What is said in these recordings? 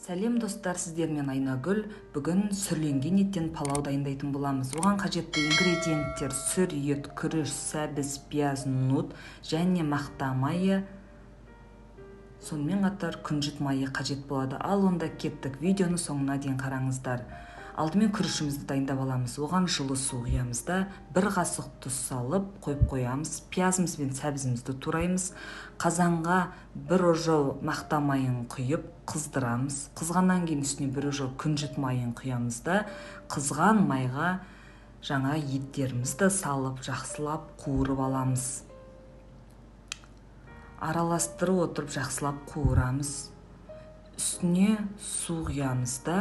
Сәлем достар, сіздермен Айнагүл. Бүгін сүрленген еттен палау дайындайтын боламыз. Оған қажетті ингредиенттер: сүр ет, күріш, сәбіз, пияз, нут және мақта майы. Сонымен қатар күнжіт майы қажет болады. Ал онда кеттік. Видеоны соңына дейін қараңыздар. Алдымен күрішімізді дайындап аламыз. Оған жылы су құямыз да 1 қасық тұз салып қойып қоямыз. Пиязымыз бен сәбізімізді тураймыз. Қазанға 1 ожау мақта майын құйып қыздырамыз. Қызғаннан кейін үстіне 1 ожау күнжіт майын құямыз да қызған майға жаңа еттерімізді салып жақсылап қуырып аламыз. Араластырып отырып жақсылап қуырамыз. Үстіне су құямыз да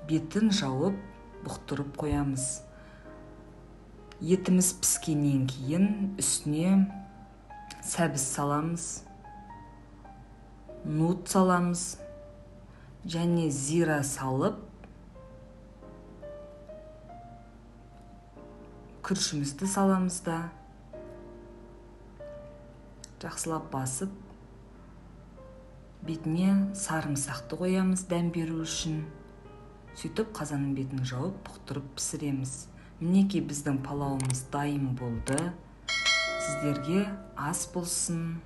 бетін жауып бұқтырып қоямыз. Етіміз піскеннен кейін үстіне сәбіз саламыз, нут саламыз және зира салып күрішімізді саламыз да жақсылап басып бетіне сарымсақты қоямыз дәм беру үшін. Сөйтіп қазанның бетін жауып бұқтырып пісіреміз. Мінекей біздің палауымыз дайын болды. Сіздерге ас болсын.